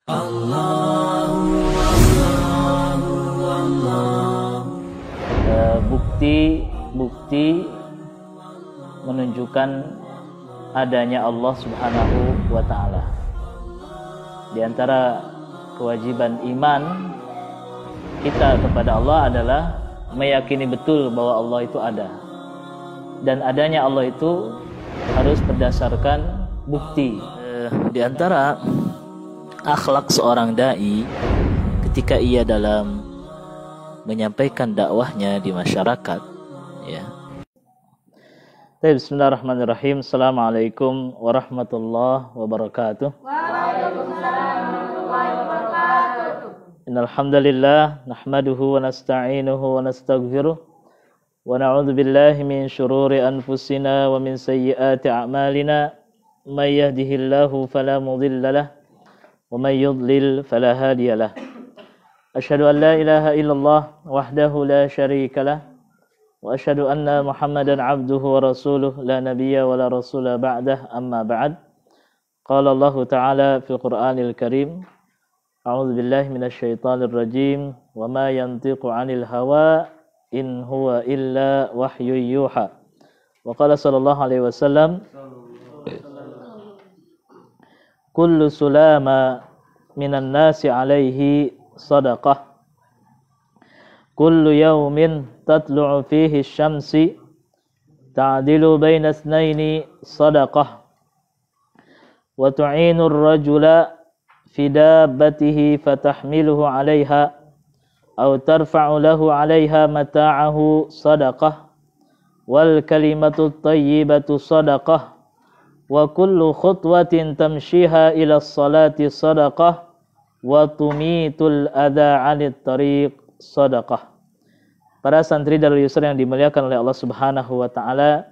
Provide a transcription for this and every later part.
Bukti menunjukkan adanya Allah Subhanahu wa Ta'ala. Di antara kewajiban iman kita kepada Allah adalah meyakini betul bahwa Allah itu ada, dan adanya Allah itu harus berdasarkan bukti. Di antara akhlak seorang dai ketika ia dalam menyampaikan dakwahnya di masyarakat, ya. Bismillahirrahmanirrahim. Assalamualaikum warahmatullahi wabarakatuh. Waalaikumsalam warahmatullahi wabarakatuh. Innal hamdalillah nahmaduhu wa nasta'inuhu wa nastaghfiruh wa na'udzu billahi min shururi anfusina wa min sayyiati a'malina. May yahdihillahu fala mudilla lahu wa may yudlil fala hadiya lahu. Asyhadu an la ilaha illallah wahdahu la syarika lahu wa asyhadu anna Muhammadan abduhu wa rasuluh la nabiyya wa la rasula ba'dah, amma ba'd. Qala Allah Ta'ala fil Qur'anil Karim, a'udzu billahi minasy syaithanir rajim, wa ma yantiqu 'anil hawa in huwa illa wahyu yuha. Wa qala sallallahu alaihi wasallam, kullu sulama minan nasi 'alaihi sadaqah, kullu yawmin tatlu'u fihi asy-syamsi ta'dilu baina itsnaini sadaqah, wa tu'inu ar-rajula fi dabbatihi fatahmiluhu 'alayha aw tarfa'u lahu 'alayha mata'ahu sadaqah, wal kalimatu at-tayyibatu sadaqah, wa kullu khutwatin tamshiha ila as-salati sadaqah, wa tumitul adha 'anit tariq sadaqah. Para santri Darul Yusra yang dimuliakan oleh Allah Subhanahu wa Ta'ala,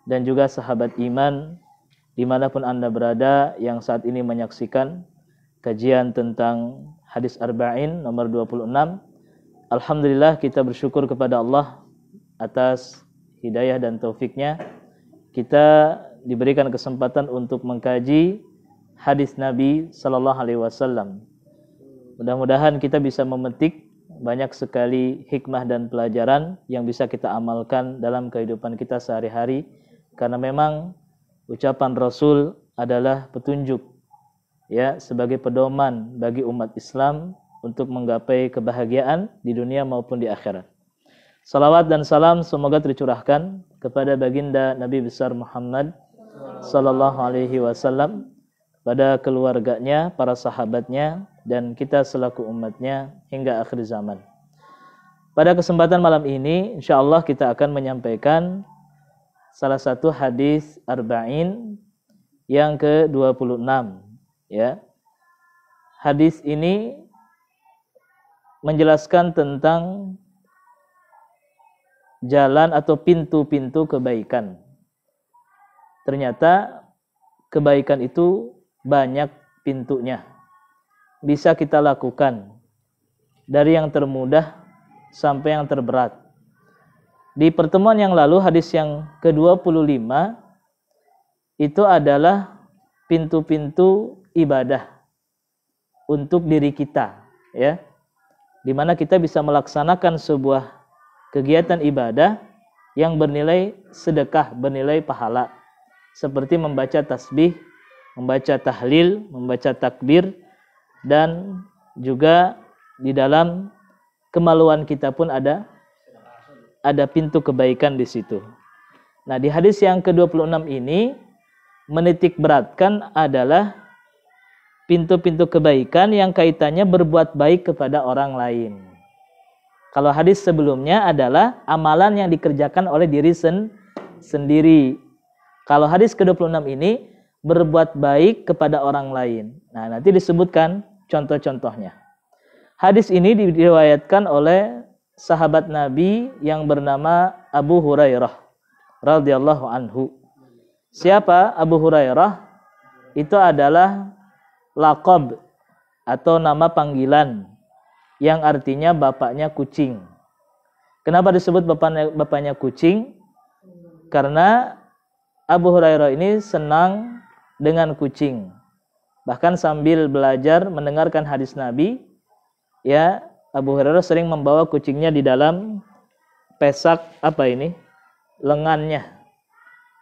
dan juga sahabat iman dimanapun Anda berada yang saat ini menyaksikan kajian tentang hadis Arba'in nomor 26. Alhamdulillah, kita bersyukur kepada Allah atas hidayah dan taufiknya. Kita diberikan kesempatan untuk mengkaji hadis Nabi Sallallahu Alaihi Wasallam. Mudah-mudahan kita bisa memetik banyak sekali hikmah dan pelajaran yang bisa kita amalkan dalam kehidupan kita sehari-hari, karena memang ucapan Rasul adalah petunjuk, ya, sebagai pedoman bagi umat Islam untuk menggapai kebahagiaan di dunia maupun di akhirat. Salawat dan salam semoga tercurahkan kepada baginda Nabi besar Muhammad sallallahu alaihi wasallam, pada keluarganya, para sahabatnya, dan kita selaku umatnya hingga akhir zaman. Pada kesempatan malam ini, insyaallah kita akan menyampaikan salah satu hadis Arba'in yang ke-26, ya. Hadis ini menjelaskan tentang jalan atau pintu-pintu kebaikan. Ternyata kebaikan itu banyak pintunya, bisa kita lakukan dari yang termudah sampai yang terberat. Di pertemuan yang lalu, hadis yang ke-25 itu adalah pintu-pintu ibadah untuk diri kita, ya, di mana kita bisa melaksanakan sebuah kegiatan ibadah yang bernilai sedekah, bernilai pahala, seperti membaca tasbih, membaca tahlil, membaca takbir, dan juga di dalam kemaluan kita pun ada pintu kebaikan di situ. Nah, di hadis yang ke-26 ini menitik beratkan adalah pintu-pintu kebaikan yang kaitannya berbuat baik kepada orang lain. Kalau hadis sebelumnya adalah amalan yang dikerjakan oleh diri sendiri. Kalau hadis ke-26 ini berbuat baik kepada orang lain. Nah, nanti disebutkan contoh-contohnya. Hadis ini diriwayatkan oleh sahabat Nabi yang bernama Abu Hurairah radhiyallahu anhu. Siapa Abu Hurairah? Itu adalah laqab atau nama panggilan yang artinya bapaknya kucing. Kenapa disebut bapaknya kucing? Karena Abu Hurairah ini senang dengan kucing. Bahkan sambil belajar mendengarkan hadis Nabi, ya, Abu Hurairah sering membawa kucingnya di dalam pesak lengannya.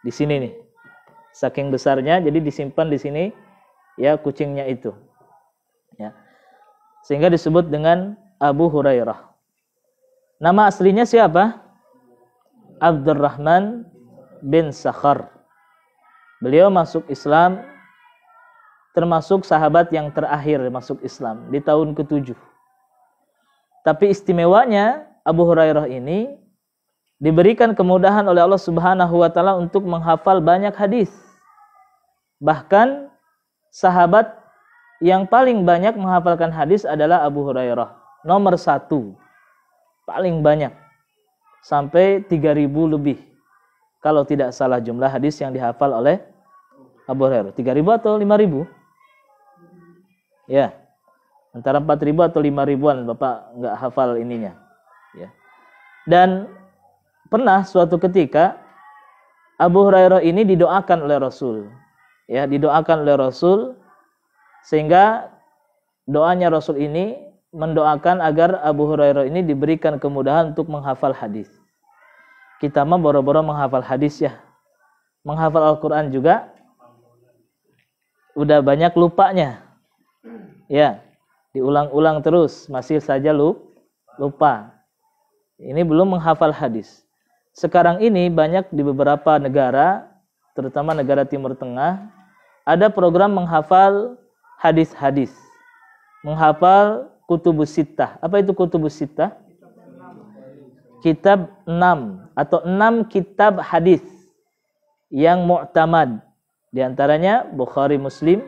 Di sini nih. Saking besarnya jadi disimpan di sini ya kucingnya itu. Ya. Sehingga disebut dengan Abu Hurairah. Nama aslinya siapa? Abdurrahman bin Sakhar. Beliau masuk Islam termasuk sahabat yang terakhir masuk Islam di tahun ke-7. Tapi istimewanya Abu Hurairah ini diberikan kemudahan oleh Allah Subhanahu wa taala untuk menghafal banyak hadis. Bahkan sahabat yang paling banyak menghafalkan hadis adalah Abu Hurairah, nomor 1. Paling banyak. Sampai 3.000 lebih. Kalau tidak salah jumlah hadis yang dihafal oleh Abu Hurairah. 3.000 atau 5.000? Ya. Antara 4.000 atau 5.000-an Bapak nggak hafal ininya. Ya. Dan pernah suatu ketika Abu Hurairah ini didoakan oleh Rasul. Ya, didoakan oleh Rasul sehingga doanya Rasul ini mendoakan agar Abu Hurairah ini diberikan kemudahan untuk menghafal hadis. Kita mah boro-boro menghafal hadis ya. Menghafal Al-Qur'an juga udah banyak lupanya. Ya, diulang-ulang terus masih saja lupa. Ini belum menghafal hadis. Sekarang ini banyak di beberapa negara, terutama negara Timur Tengah, ada program menghafal hadis-hadis. Menghafal kutubus sittah. Apa itu kutubus sittah? Kitab 6 atau 6 kitab hadis yang mu'tamad. Di antaranya Bukhari, Muslim,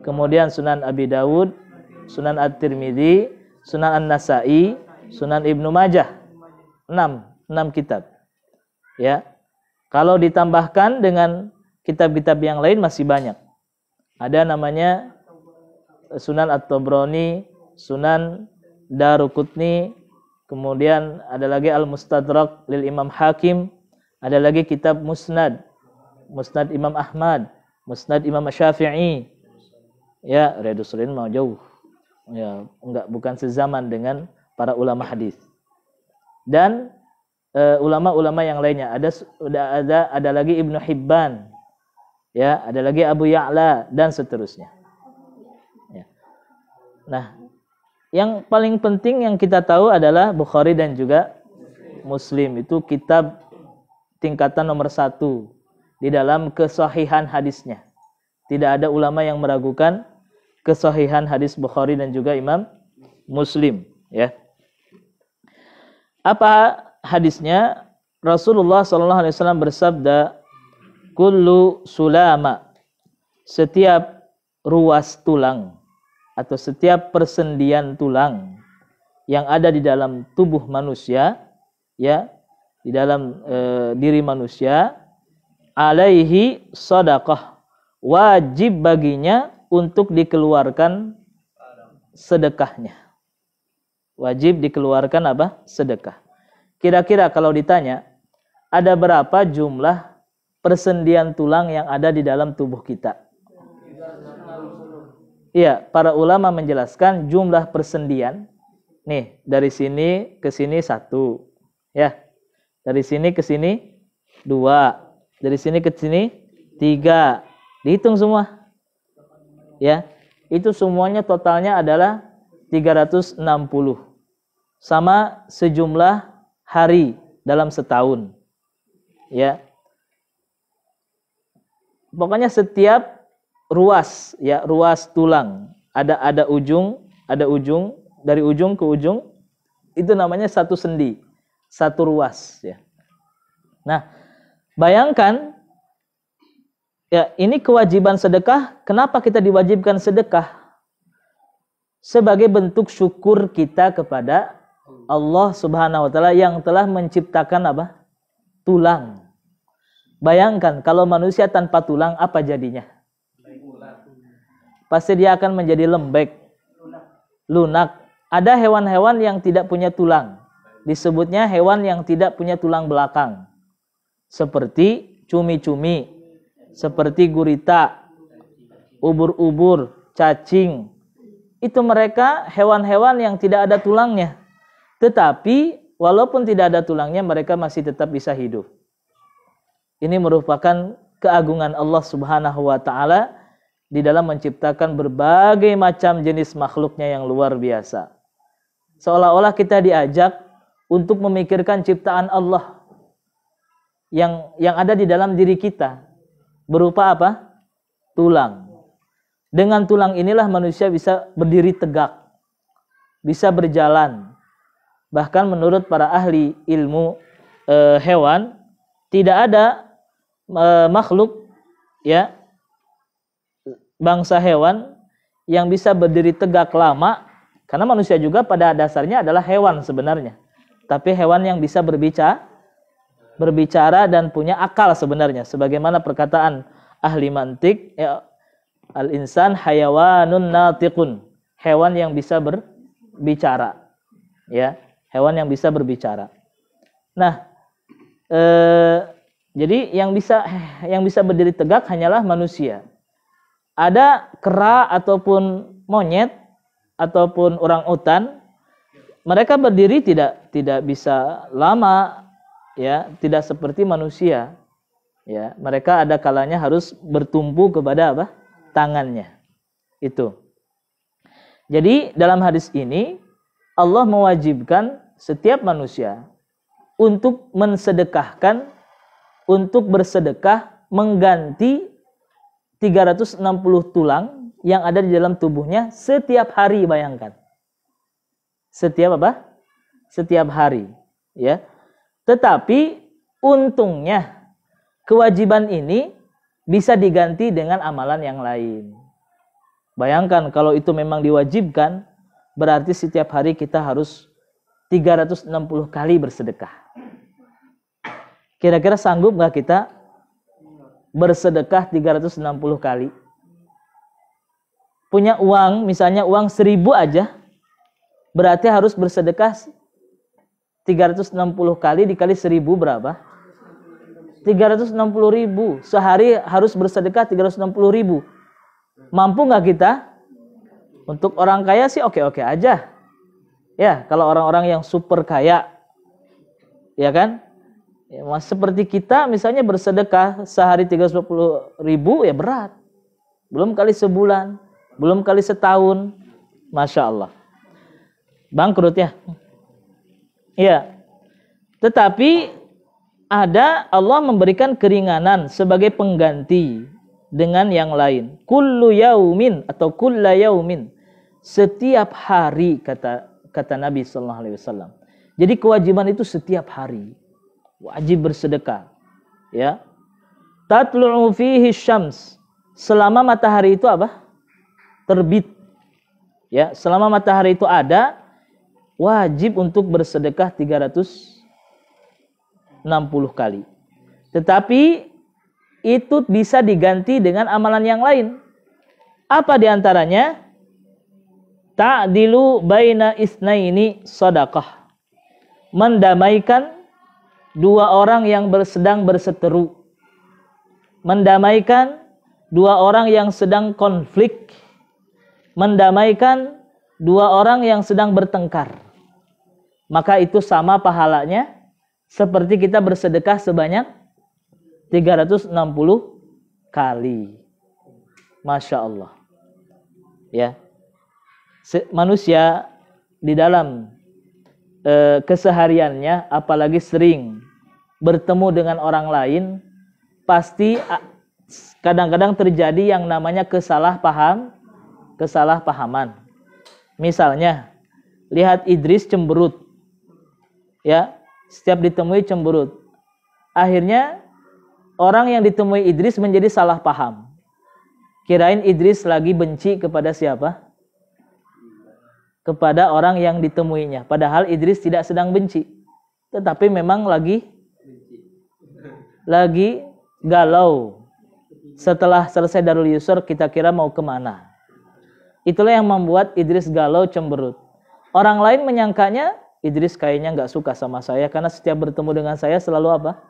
kemudian Sunan Abi Dawud, Sunan At-Tirmidzi, Sunan An-Nasa'i, Sunan Ibnu Majah. 6 kitab. Ya. Kalau ditambahkan dengan kitab-kitab yang lain masih banyak. Ada namanya Sunan At-Tabrani, Sunan Daruqutni, kemudian ada lagi Al-Mustadrak lil Imam Hakim, ada lagi kitab Musnad, Musnad Imam Ahmad, Musnad Imam Syafi'i. Ya, Riyadhus Shalihin mau jauh. Ya, bukan sezaman dengan para ulama hadis. Dan ulama-ulama yang lainnya, ada lagi Ibnu Hibban. Ya, ada lagi Abu Ya'la dan seterusnya. Ya. Nah, yang paling penting yang kita tahu adalah Bukhari dan juga Muslim. Itu kitab tingkatan nomor 1 di dalam kesahihan hadisnya. Tidak ada ulama yang meragukan kesahihan hadis Bukhari dan juga Imam Muslim. Ya. Apa hadisnya? Rasulullah SAW bersabda, kullu sulama, setiap ruas tulang atau setiap persendian tulang yang ada di dalam tubuh manusia, ya, di dalam diri manusia, alaihi shadaqah, wajib baginya untuk dikeluarkan sedekahnya. Wajib dikeluarkan apa? Sedekah. Kira-kira kalau ditanya, ada berapa jumlah persendian tulang yang ada di dalam tubuh kita? Iya, para ulama menjelaskan jumlah persendian. Nih, dari sini ke sini 1. Ya. Dari sini ke sini 2. Dari sini ke sini 3. Dihitung semua. Ya. Itu semuanya totalnya adalah 360. Sama sejumlah hari dalam setahun. Ya. Pokoknya setiap ruas, ya, ruas tulang ada ujung dari ujung ke ujung, itu namanya satu sendi, satu ruas, ya. Nah, bayangkan, ya, ini kewajiban sedekah. Kenapa kita diwajibkan sedekah? Sebagai bentuk syukur kita kepada Allah Subhanahu wa taala yang telah menciptakan apa? Tulang. Bayangkan kalau manusia tanpa tulang apa jadinya? Pasti dia akan menjadi lembek, lunak. Ada hewan-hewan yang tidak punya tulang. Disebutnya hewan yang tidak punya tulang belakang. Seperti cumi-cumi, seperti gurita, ubur-ubur, cacing. Itu mereka hewan-hewan yang tidak ada tulangnya. Tetapi walaupun tidak ada tulangnya, mereka masih tetap bisa hidup. Ini merupakan keagungan Allah Subhanahu wa taala di dalam menciptakan berbagai macam jenis makhluknya yang luar biasa. Seolah-olah kita diajak untuk memikirkan ciptaan Allah yang ada di dalam diri kita. Berupa apa? Tulang. Dengan tulang inilah manusia bisa berdiri tegak, bisa berjalan. Bahkan menurut para ahli ilmu hewan, tidak ada makhluk ya bangsa hewan yang bisa berdiri tegak lama, karena manusia juga pada dasarnya adalah hewan sebenarnya. Tapi hewan yang bisa berbicara dan punya akal sebenarnya. Sebagaimana perkataan ahli mantik, ya, al-insan hayawanun natiqun. Hewan yang bisa berbicara. Ya, hewan yang bisa berbicara. Nah, jadi yang bisa berdiri tegak hanyalah manusia. Ada kera ataupun monyet ataupun orangutan, mereka berdiri tidak bisa lama, ya, tidak seperti manusia. Ya, mereka ada kalanya harus bertumpu kepada apa? Tangannya. Itu. Jadi dalam hadis ini Allah mewajibkan setiap manusia untuk mensedekahkan, untuk bersedekah mengganti 360 tulang yang ada di dalam tubuhnya setiap hari, bayangkan. Setiap apa? Setiap hari, ya. Tetapi untungnya kewajiban ini bisa diganti dengan amalan yang lain. Bayangkan kalau itu memang diwajibkan, berarti setiap hari kita harus 360 kali bersedekah. Kira-kira sanggup nggak kita bersedekah 360 kali? Punya uang, misalnya uang 1.000 aja, berarti harus bersedekah 360 kali dikali 1.000 berapa? 360.000. Sehari harus bersedekah 360.000. Mampu nggak kita? Untuk orang kaya sih oke-oke aja. Ya, kalau orang-orang yang super kaya, ya kan? Ya, seperti kita misalnya bersedekah sehari 360.000 ya berat. Belum kali sebulan, belum kali setahun. Masya Allah. Bangkrut ya. Iya. Tetapi ada Allah memberikan keringanan sebagai pengganti dengan yang lain. Kullu yaumin atau kulla yaumin. Setiap hari kata Nabi sallallahu alaihi wasallam. Jadi kewajiban itu setiap hari. Wajib bersedekah. Ya. Tatlu'u fihi syams. Selama matahari itu apa? Terbit. Ya, selama matahari itu ada, wajib untuk bersedekah 360 kali. Tetapi itu bisa diganti dengan amalan yang lain. Apa diantaranya? Ta'dilu baina isnaini sadaqah. Mendamaikan dua orang yang sedang berseteru. Mendamaikan dua orang yang sedang konflik. Mendamaikan dua orang yang sedang bertengkar. Maka itu sama pahalanya seperti kita bersedekah sebanyak 360 kali. Masya Allah. Ya. Manusia di dalam kesehariannya, apalagi sering bertemu dengan orang lain, pasti kadang-kadang terjadi yang namanya kesalahpahaman. Misalnya, lihat Idris cemberut. Ya, setiap ditemui cemberut. Akhirnya orang yang ditemui Idris menjadi salah paham. Kirain Idris lagi benci kepada siapa? Kepada orang yang ditemuinya. Padahal Idris tidak sedang benci. Tetapi memang lagi galau. Setelah selesai Darul Yusur, kita kira mau kemana. Itulah yang membuat Idris galau cemberut. Orang lain menyangkanya, Idris kayaknya nggak suka sama saya karena setiap bertemu dengan saya selalu apa?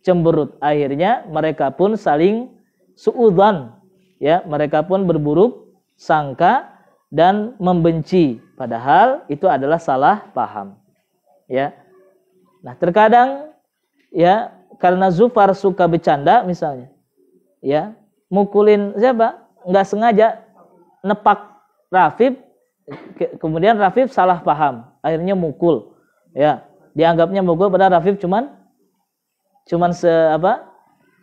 Cemberut. Akhirnya mereka pun saling suudzon, Ya, mereka pun berburuk sangka dan membenci, padahal itu adalah salah paham. Ya. Nah, terkadang ya karena Zufar suka bercanda misalnya. Ya, mukulin siapa? Enggak sengaja nepak Rafif, kemudian Rafif salah paham, akhirnya mukul. Ya, dianggapnya mukul padahal Rafif cuman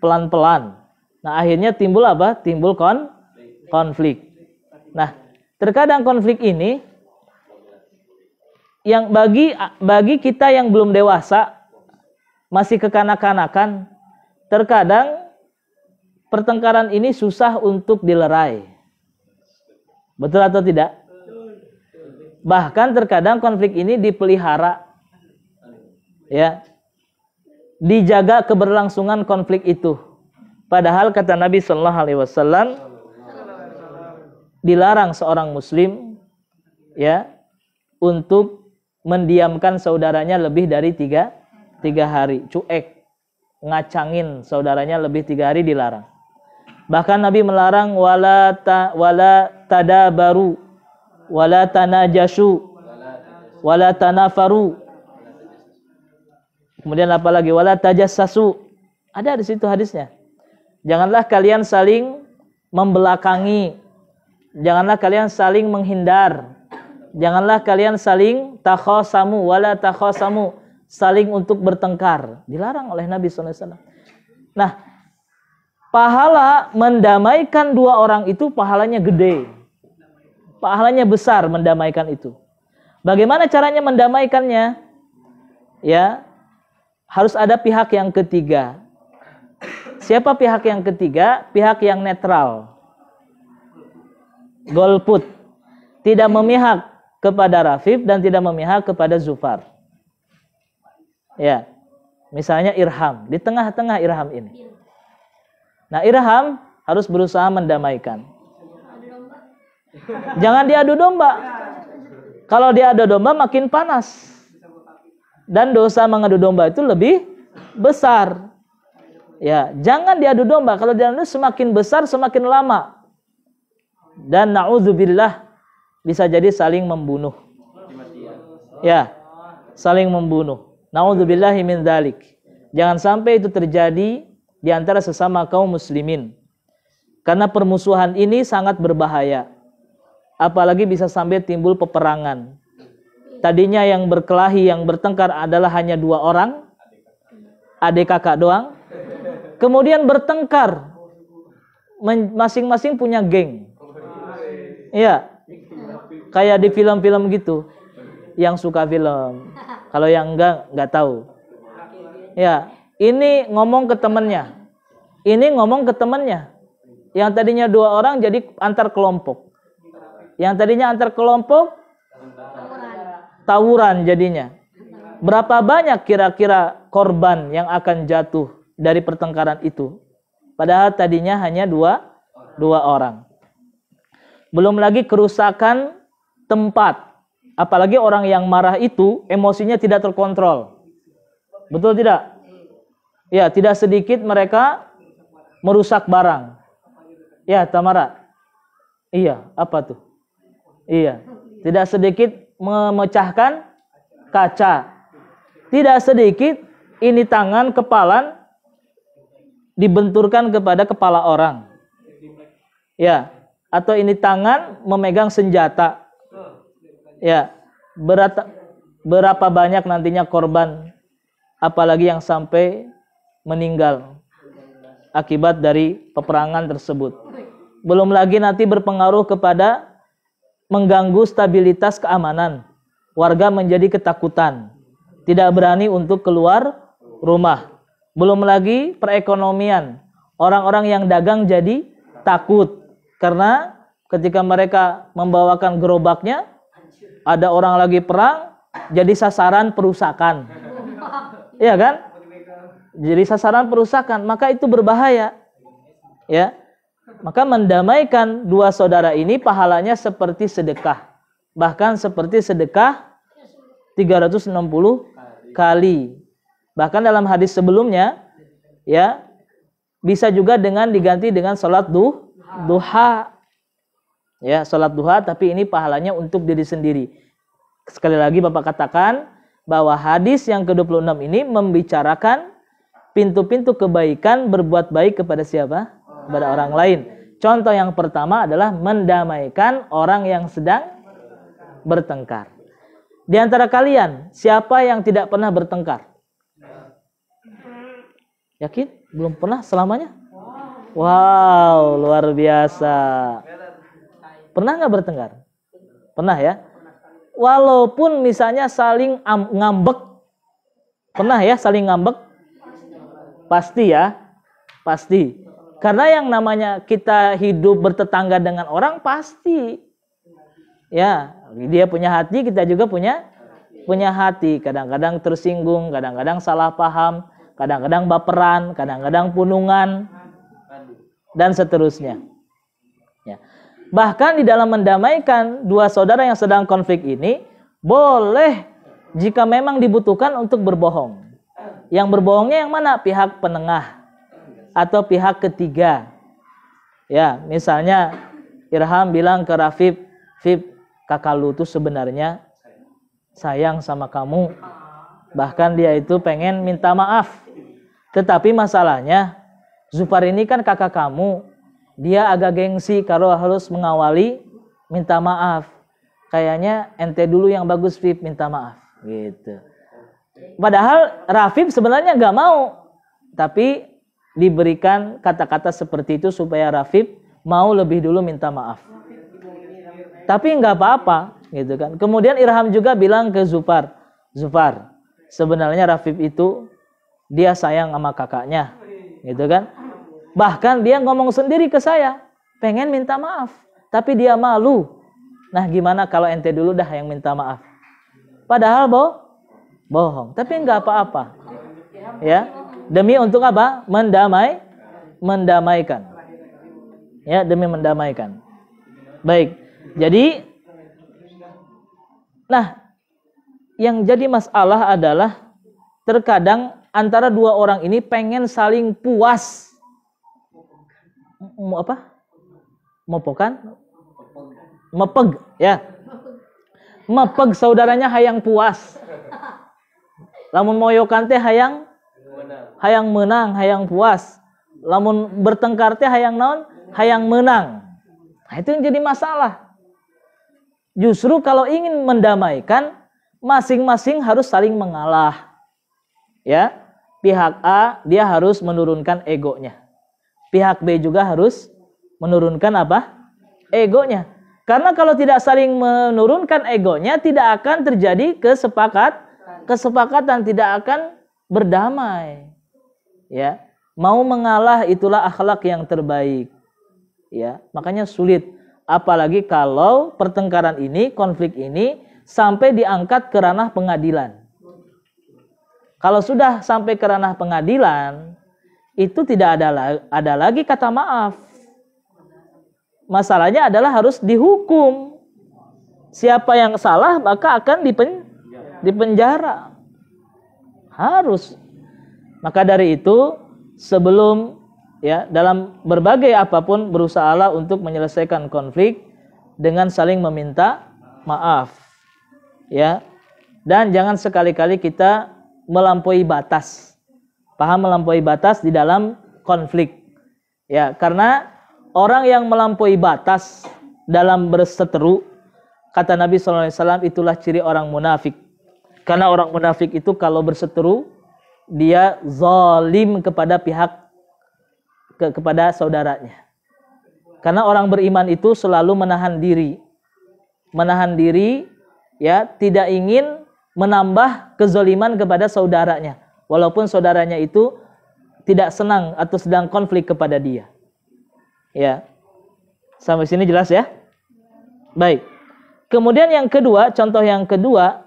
pelan-pelan. Nah, akhirnya timbul apa? Timbul konflik. Nah, terkadang konflik ini yang bagi kita yang belum dewasa, masih kekanak-kanakan, terkadang pertengkaran ini susah untuk dilerai. Betul atau tidak? Bahkan terkadang konflik ini dipelihara. Ya. Dijaga keberlangsungan konflik itu. Padahal kata Nabi sallallahu alaihi wasallam, dilarang seorang muslim ya untuk mendiamkan saudaranya lebih dari tiga hari, cuek, ngacangin saudaranya lebih 3 hari dilarang. Bahkan Nabi melarang wala tadabaru, wala tanajashu, wala tanafaru. Kemudian apa lagi? Wala tajassasu. Ada di situ hadisnya. Janganlah kalian saling membelakangi. Janganlah kalian saling menghindar. Janganlah kalian saling takhasamu wala takhasamu, saling untuk bertengkar. Dilarang oleh Nabi SAW. Nah, pahala mendamaikan dua orang itu pahalanya gede. Pahalanya besar mendamaikan itu. Bagaimana caranya mendamaikannya? Ya, harus ada pihak yang ketiga. Siapa pihak yang ketiga? Pihak yang netral. Golput. Tidak memihak kepada Rafif dan tidak memihak kepada Zufar. Ya. Misalnya Irham, di tengah-tengah Irham ini. Nah, Irham harus berusaha mendamaikan. Jangan diadu domba. Kalau diadu domba makin panas. Dan dosa mengadu domba itu lebih besar. Ya, jangan diadu domba. Kalau diadu domba semakin besar semakin lama. Dan na'udzubillah bisa jadi saling membunuh. Ya, saling membunuh. Na'udzubillahi min dzalik. Jangan sampai itu terjadi di antara sesama kaum muslimin. Karena permusuhan ini sangat berbahaya. Apalagi bisa sampai timbul peperangan. Tadinya yang berkelahi, yang bertengkar adalah hanya 2 orang, adik kakak doang. Kemudian bertengkar, masing-masing punya geng. Iya, kayak di film-film gitu. Yang suka film, kalau yang enggak tahu. Ya, ini ngomong ke temannya, ini ngomong ke temannya. Yang tadinya 2 orang jadi antar kelompok. Yang tadinya antar kelompok tawuran jadinya. Berapa banyak kira-kira korban yang akan jatuh dari pertengkaran itu? Padahal tadinya hanya dua orang. Belum lagi kerusakan tempat. Apalagi orang yang marah itu emosinya tidak terkontrol. Betul tidak? Ya, tidak sedikit mereka merusak barang. Ya, Tamara. Iya, apa tuh? Iya, tidak sedikit memecahkan kaca. Tidak sedikit ini tangan kepalan dibenturkan kepada kepala orang. Ya, atau ini tangan memegang senjata. Ya, berapa banyak nantinya korban, apalagi yang sampai meninggal akibat dari peperangan tersebut. Belum lagi nanti berpengaruh kepada mengganggu stabilitas keamanan. Warga menjadi ketakutan, tidak berani untuk keluar rumah. Belum lagi perekonomian. Orang-orang yang dagang jadi takut karena ketika mereka membawakan gerobaknya, ada orang lagi perang, jadi sasaran perusakan. Iya kan? Jadi sasaran perusakan, maka itu berbahaya. Ya. Maka mendamaikan 2 saudara ini pahalanya seperti sedekah. Bahkan seperti sedekah 360 kali. Bahkan dalam hadis sebelumnya, ya, bisa juga dengan diganti dengan salat duha. Ya, salat duha, tapi ini pahalanya untuk diri sendiri. Sekali lagi Bapak katakan bahwa hadis yang ke-26 ini membicarakan pintu-pintu kebaikan berbuat baik kepada siapa? Kepada orang lain. Contoh yang pertama adalah mendamaikan orang yang sedang bertengkar. Di antara kalian, siapa yang tidak pernah bertengkar? Yakin? Belum pernah selamanya? Wow, luar biasa. Pernah nggak bertengkar? Pernah ya? Walaupun misalnya saling ngambek. Pernah ya saling ngambek? Pasti ya. Pasti. Karena yang namanya kita hidup bertetangga dengan orang pasti. Ya, dia punya hati, kita juga punya hati. Kadang-kadang tersinggung, kadang-kadang salah paham, kadang-kadang baperan, kadang-kadang punungan, dan seterusnya. Ya. Bahkan di dalam mendamaikan dua saudara yang sedang konflik ini, boleh jika memang dibutuhkan untuk berbohong. Yang berbohongnya yang mana? Pihak penengah atau pihak ketiga. Ya, misalnya Irham bilang ke Rafib, Fib, kakak lu tuh sebenarnya sayang sama kamu. Bahkan dia itu pengen minta maaf. Tetapi masalahnya, Zufar ini kan kakak kamu. Dia agak gengsi kalau harus mengawali minta maaf. Kayaknya ente dulu yang bagus, Fib, minta maaf. Gitu. Padahal Rafib sebenarnya nggak mau. Tapi diberikan kata-kata seperti itu supaya Rafib mau lebih dulu minta maaf. Tapi nggak apa-apa, gitu kan. Kemudian Irham juga bilang ke Zufar, Zufar, sebenarnya Rafib itu dia sayang sama kakaknya, gitu kan. Bahkan dia ngomong sendiri ke saya, pengen minta maaf, tapi dia malu. Nah, gimana kalau ente dulu dah yang minta maaf? Padahal bohong, tapi nggak apa-apa, ya. Demi untuk apa? Mendamaikan. Ya, demi mendamaikan. Baik. Jadi, nah, yang jadi masalah adalah terkadang antara dua orang ini pengen saling puas. Mau apa? Mopokan? Mepeg, ya. Mepeg saudaranya hayang puas. Lamun moyokan teh hayang menang, hayang puas. Lamun bertengkar teh hayang naon? Hayang menang. Nah, itu yang jadi masalah. Justru kalau ingin mendamaikan, masing-masing harus saling mengalah. Ya, pihak A dia harus menurunkan egonya. Pihak B juga harus menurunkan apa? Egonya. Karena kalau tidak saling menurunkan egonya, tidak akan terjadi kesepakatan, tidak akan berdamai. Ya, mau mengalah itulah akhlak yang terbaik. Ya, makanya sulit. Apalagi kalau pertengkaran ini, konflik ini sampai diangkat ke ranah pengadilan. Kalau sudah sampai ke ranah pengadilan, itu tidak ada lagi kata maaf. Masalahnya adalah harus dihukum. Siapa yang salah maka akan dipenjara. Harus. Maka dari itu sebelum ya dalam berbagai apapun berusahalah untuk menyelesaikan konflik dengan saling meminta maaf. Ya. Dan jangan sekali-kali kita melampaui batas. Paham melampaui batas di dalam konflik. Ya, karena orang yang melampaui batas dalam berseteru, kata Nabi SAW, itulah ciri orang munafik. Karena orang munafik itu kalau berseteru, dia zalim kepada kepada saudaranya. Karena orang beriman itu selalu menahan diri. Menahan diri, ya, tidak ingin menambah kezaliman kepada saudaranya. Walaupun saudaranya itu tidak senang atau sedang konflik kepada dia. Ya. Sampai sini jelas ya? Baik. Kemudian yang kedua, contoh yang kedua,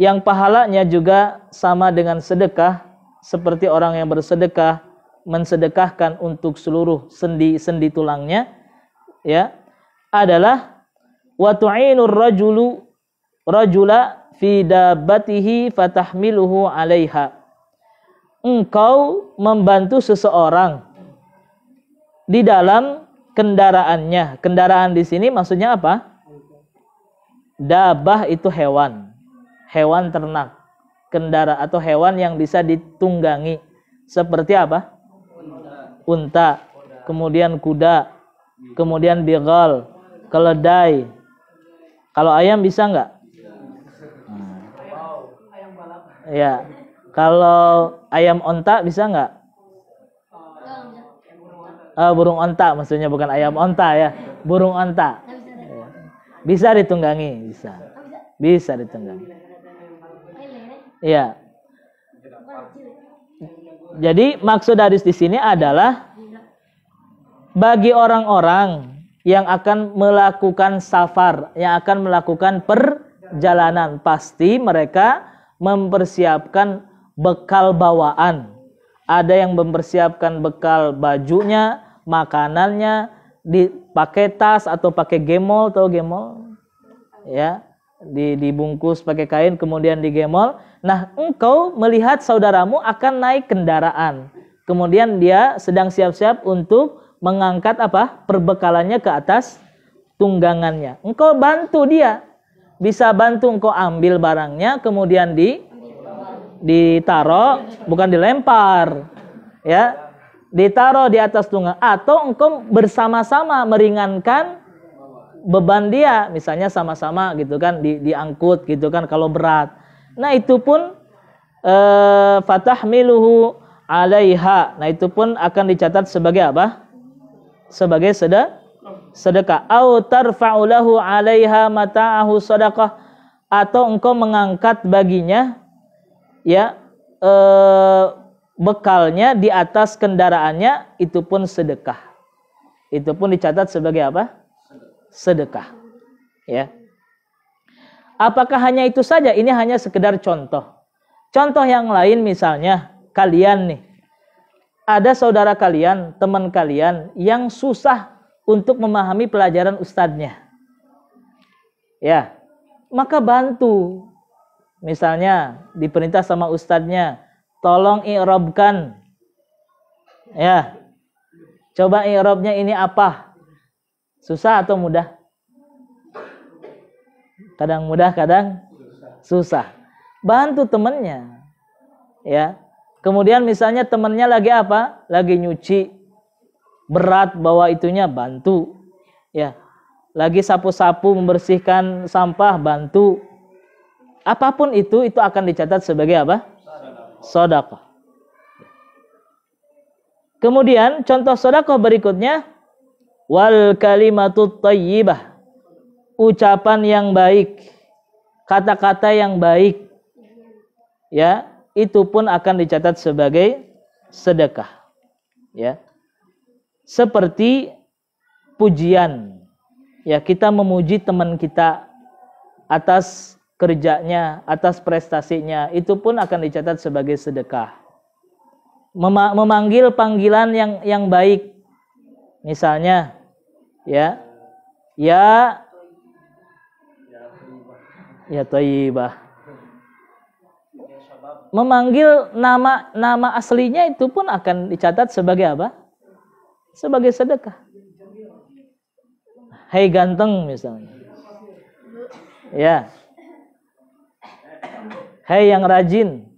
yang pahalanya juga sama dengan sedekah, seperti orang yang bersedekah, mensedekahkan untuk seluruh sendi-sendi tulangnya, ya, adalah wa tu'inur rajula fi dabbatihi fatahmiluhu 'alaiha. Engkau membantu seseorang di dalam kendaraannya. Kendaraan di sini maksudnya apa? Dabah itu hewan. Hewan ternak. Atau hewan yang bisa ditunggangi. Seperti apa? Unta. Kemudian kuda. Kemudian bigal. Keledai. Kalau ayam bisa nggak? Ya. Kalau ayam onta bisa nggak? Burung onta maksudnya, bukan ayam onta ya. Burung onta. Bisa ditunggangi, bisa ditunggangi. Ya. Jadi maksud hadis di sini adalah bagi orang-orang yang akan melakukan safar, yang akan melakukan perjalanan, pasti mereka mempersiapkan bekal bawaan. Ada yang mempersiapkan bekal bajunya, makanannya, dipakai tas atau pakai gemol, tahu gemol? Ya, dibungkus pakai kain kemudian digemol. Nah, engkau melihat saudaramu akan naik kendaraan. Kemudian dia sedang siap-siap untuk mengangkat apa? Perbekalannya ke atas tunggangannya. Engkau bantu dia. Bisa bantu engkau ambil barangnya kemudian ditaruh, bukan dilempar. Ya. Ditaruh di atas tunggang atau engkau bersama-sama meringankan beban dia, misalnya sama-sama gitu kan diangkut gitu kan kalau berat. Nah, itu pun fatahmiluhu 'alaiha. Nah, itu pun akan dicatat sebagai apa? Sebagai sedekah. Au tarfa'u lahu 'alaiha mata'ahu shadaqah, atau engkau mengangkat baginya ya bekalnya di atas kendaraannya, itu pun sedekah. Itu pun dicatat sebagai apa? Sedekah. Ya. Apakah hanya itu saja? Ini hanya sekedar contoh. Contoh yang lain misalnya kalian nih. Ada saudara kalian, teman kalian yang susah untuk memahami pelajaran ustadznya. Ya. Maka bantu. Misalnya diperintah sama ustadznya, tolong i'rabkan. Ya. Coba i'rabnya ini apa? Susah atau mudah? Kadang mudah, kadang susah. Bantu temannya. Ya. Kemudian misalnya temannya lagi apa? Lagi nyuci. Berat bawa itunya, bantu. Ya. Lagi sapu-sapu membersihkan sampah, bantu. Apapun itu akan dicatat sebagai apa? Sedekah. Kemudian contoh sedekah berikutnya, wal kalimatut thayyibah. Ucapan yang baik, kata-kata yang baik. Ya, itu pun akan dicatat sebagai sedekah. Ya. Seperti pujian. Ya, kita memuji teman kita atas kerjanya, atas prestasinya, itu pun akan dicatat sebagai sedekah. Memanggil panggilan yang baik. Misalnya, ya thayyibah. Memanggil nama aslinya itu pun akan dicatat sebagai apa? Sebagai sedekah. Hai ganteng misalnya. Ya. Hai yang rajin.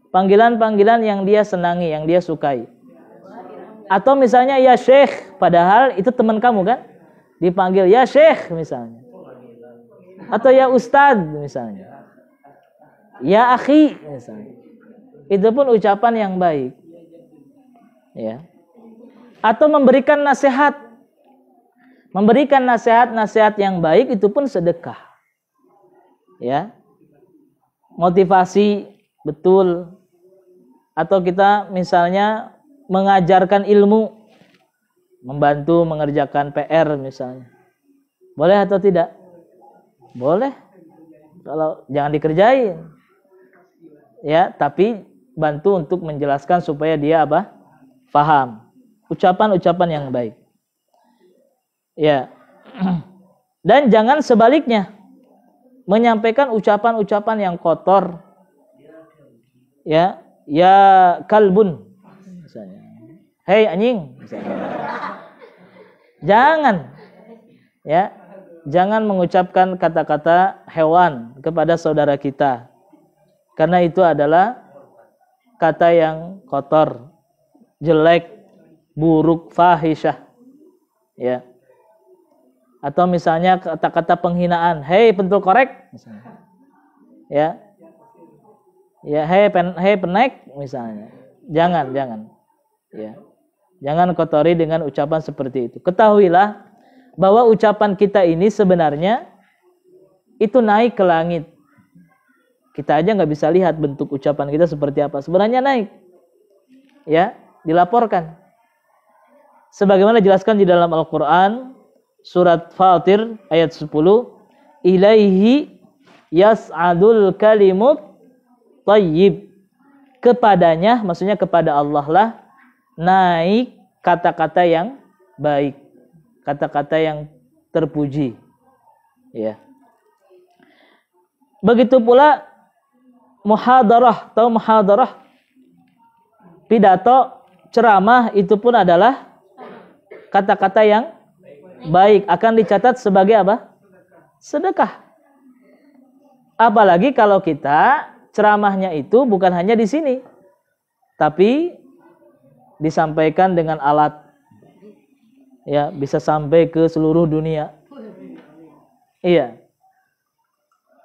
Panggilan-panggilan yang dia senangi, yang dia sukai. Atau misalnya ya syekh, padahal itu teman kamu kan? Dipanggil ya syekh misalnya. Atau ya ustad misalnya. Ya akhi misalnya. Itu pun ucapan yang baik. Ya. Atau memberikan nasihat. Memberikan nasihat yang baik itu pun sedekah. Ya. Motivasi betul. Atau kita misalnya mengajarkan ilmu, membantu mengerjakan PR misalnya. Boleh atau tidak? Boleh. Kalau jangan dikerjain. Ya, tapi bantu untuk menjelaskan supaya dia apa? Paham. Ucapan-ucapan yang baik. Ya. Dan jangan sebaliknya. Menyampaikan ucapan-ucapan yang kotor. Ya kalbun misalnya. Hei anjing misalnya. Jangan. Ya. Jangan mengucapkan kata-kata hewan kepada saudara kita. Karena itu adalah kata yang kotor, jelek, buruk, fahisyah. Ya. Atau misalnya kata-kata penghinaan, "Hei pentul korek," misalnya. Ya. Ya, "Hei penek," misalnya. Jangan. Ya. Jangan kotori dengan ucapan seperti itu. Ketahuilah bahwa ucapan kita ini sebenarnya itu naik ke langit. Kita aja nggak bisa lihat bentuk ucapan kita seperti apa. Sebenarnya naik. Ya, dilaporkan. Sebagaimana dijelaskan di dalam Al-Quran, surat Fatir ayat 10, "Ilaihi yas'adul kalimut thayyib." Kepadanya, maksudnya kepada Allah lah, naik kata-kata yang baik. Kata-kata yang terpuji. Ya. Begitu pula muhadarah, tahu muhadarah? Pidato, ceramah itu pun adalah kata-kata yang baik, akan dicatat sebagai apa? Sedekah. Apalagi kalau kita ceramahnya itu bukan hanya di sini, tapi disampaikan dengan alat. Ya, bisa sampai ke seluruh dunia. Iya.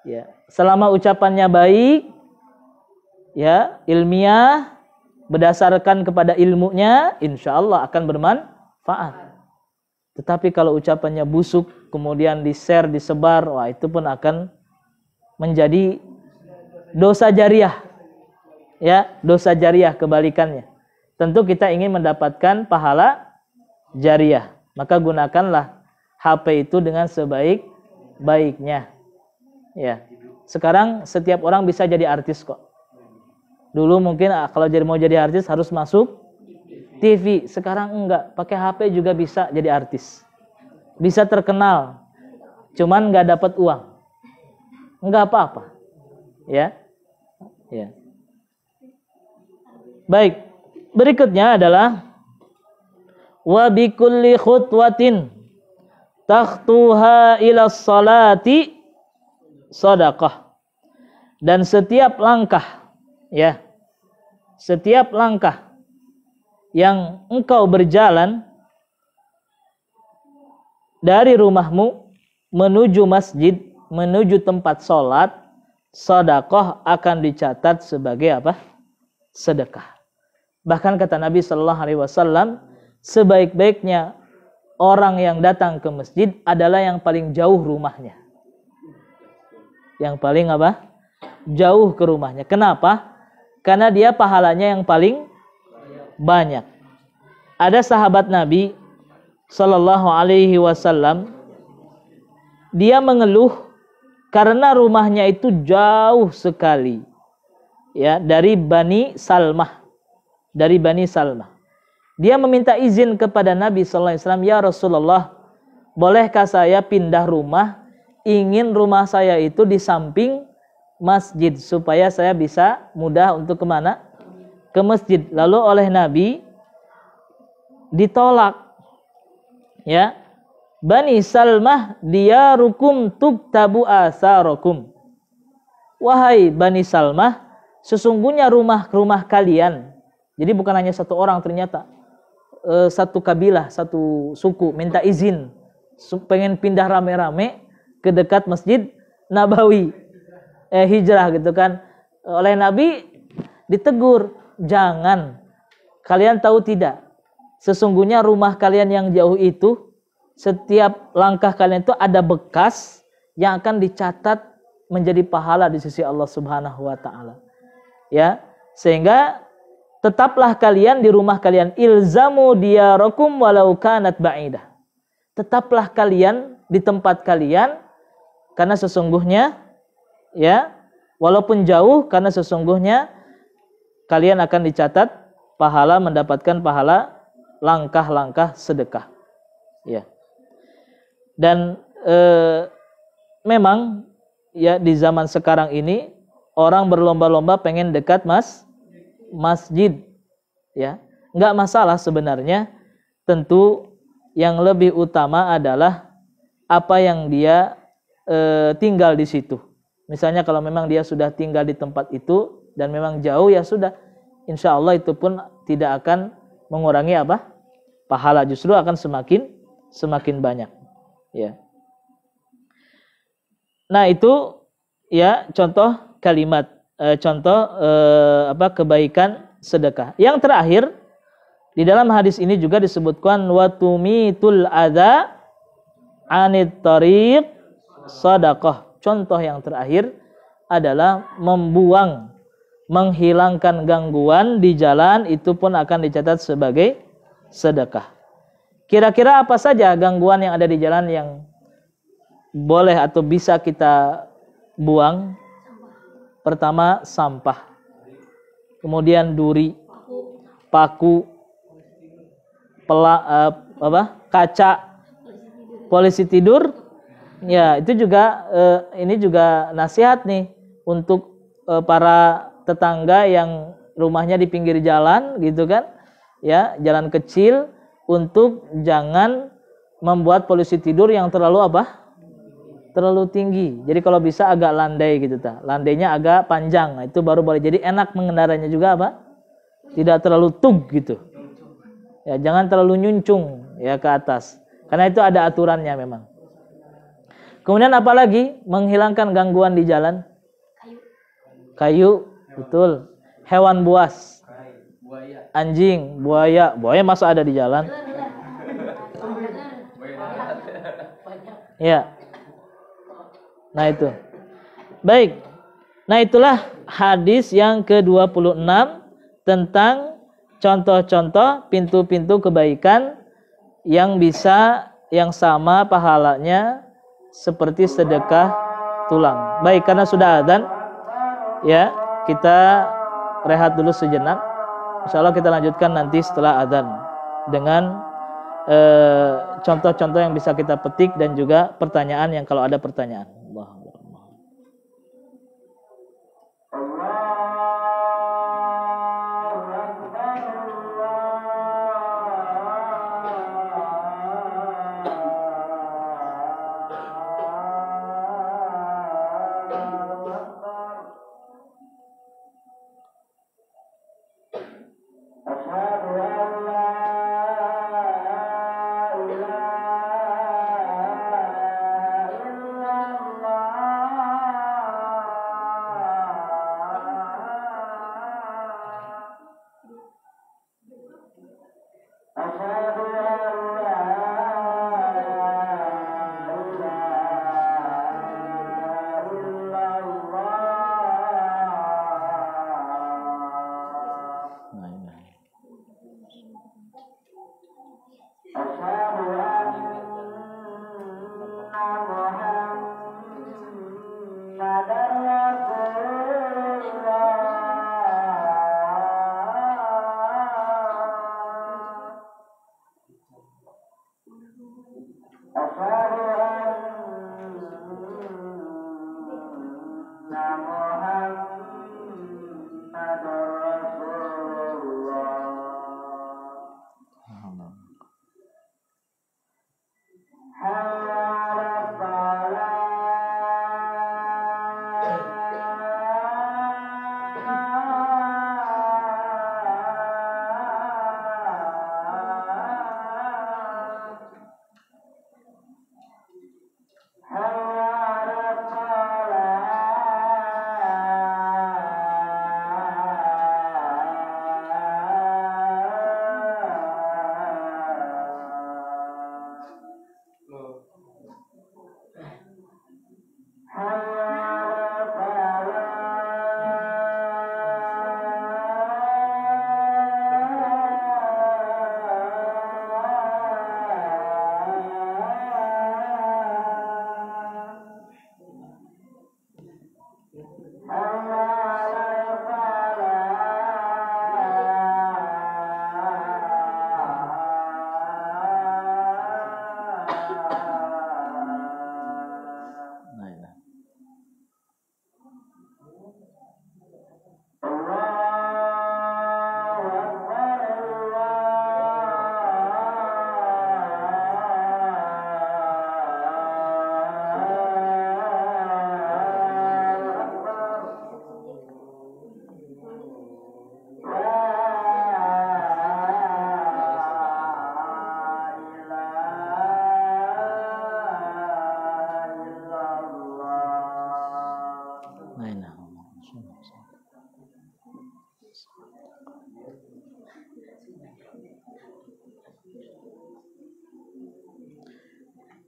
Ya, selama ucapannya baik, ya, ilmiah, berdasarkan kepada ilmunya, insya Allah akan bermanfaat. Tetapi kalau ucapannya busuk, kemudian di-share, disebar, wah itu pun akan menjadi dosa jariah. Ya, dosa jariah kebalikannya. Tentu kita ingin mendapatkan pahala jariah, maka gunakanlah HP itu dengan sebaik-baiknya. Ya. Sekarang setiap orang bisa jadi artis kok. Dulu mungkin kalau mau jadi artis harus masuk TV. Sekarang enggak, pakai HP juga bisa jadi artis. Bisa terkenal. Cuman enggak dapat uang. Enggak apa-apa. Ya. Ya. Baik. Berikutnya adalah wa bi kulli khutwatin takhtuha ila salati shadaqah. Dan setiap langkah, ya, setiap langkah yang engkau berjalan dari rumahmu menuju masjid, menuju tempat sholat, shadaqah akan dicatat sebagai apa? Sedekah. Bahkan kata Nabi Sallallahu Alaihi Wasallam, sebaik-baiknya orang yang datang ke masjid adalah yang paling jauh rumahnya. Yang paling apa? Jauh ke rumahnya. Kenapa? Karena dia pahalanya yang paling banyak. Ada sahabat Nabi Sallallahu Alaihi Wasallam, dia mengeluh karena rumahnya itu jauh sekali, ya, dari Bani Salmah. Dari Bani Salmah. Dia meminta izin kepada Nabi Sallallahu Alaihi Wasallam, "Ya Rasulullah, bolehkah saya pindah rumah? Ingin rumah saya itu di samping masjid supaya saya bisa mudah untuk kemana? Ke masjid." Lalu oleh Nabi ditolak. Ya, Bani Salmah diyarukum tuktabu asarokum. Wahai Bani Salmah, sesungguhnya rumah kalian. Jadi bukan hanya satu orang, ternyata satu kabilah, satu suku minta izin pengen pindah rame-rame ke dekat Masjid Nabawi, hijrah gitu kan. Oleh Nabi ditegur, "Jangan. Kalian tahu tidak? Sesungguhnya rumah kalian yang jauh itu, setiap langkah kalian itu ada bekas yang akan dicatat menjadi pahala di sisi Allah Subhanahu wa taala." Ya, sehingga tetaplah kalian di rumah kalian, ilzamu diyarakum walau kanat ba'idah. Tetaplah kalian di tempat kalian karena sesungguhnya, ya, walaupun jauh, karena sesungguhnya kalian akan dicatat pahala, mendapatkan pahala langkah-langkah sedekah. Ya. Dan memang ya di zaman sekarang ini orang berlomba-lomba pengen dekat masjid, ya, nggak masalah sebenarnya. Tentu yang lebih utama adalah apa yang dia tinggal di situ. Misalnya kalau memang dia sudah tinggal di tempat itu dan memang jauh, ya sudah, insya Allah itu pun tidak akan mengurangi apa? Pahala, justru akan semakin banyak. Ya. Nah itu ya contoh kalimat, kebaikan sedekah. Yang terakhir di dalam hadis ini juga disebutkan watumitul adza anit tariq sadaqah. Contoh yang terakhir adalah menghilangkan gangguan di jalan, itu pun akan dicatat sebagai sedekah. Kira-kira apa saja gangguan yang ada di jalan yang boleh atau bisa kita buang? Pertama, sampah. Kemudian duri, paku, kaca, polisi tidur. Ya, itu juga ini juga nasihat nih untuk para tetangga yang rumahnya di pinggir jalan gitu kan. Ya, jalan kecil, untuk jangan membuat polisi tidur yang terlalu terlalu tinggi. Jadi kalau bisa agak landai gitu landainya agak panjang. Nah, itu baru boleh. Jadi enak mengendaranya juga tidak terlalu tug gitu. Ya, jangan terlalu nyuncung ya ke atas. Karena itu ada aturannya memang. Kemudian apalagi menghilangkan gangguan di jalan? Kayu, betul. Hewan buas. Anjing, buaya masa ada di jalan? Ya. Nah itu. Baik. Nah itulah hadis yang ke-26 tentang contoh-contoh pintu-pintu kebaikan yang sama pahalanya seperti sedekah tulang. Baik, karena sudah adzan, ya kita rehat dulu sejenak. Insyaallah kita lanjutkan nanti setelah adzan dengan contoh-contoh yang bisa kita petik dan juga pertanyaan yang kalau ada pertanyaan.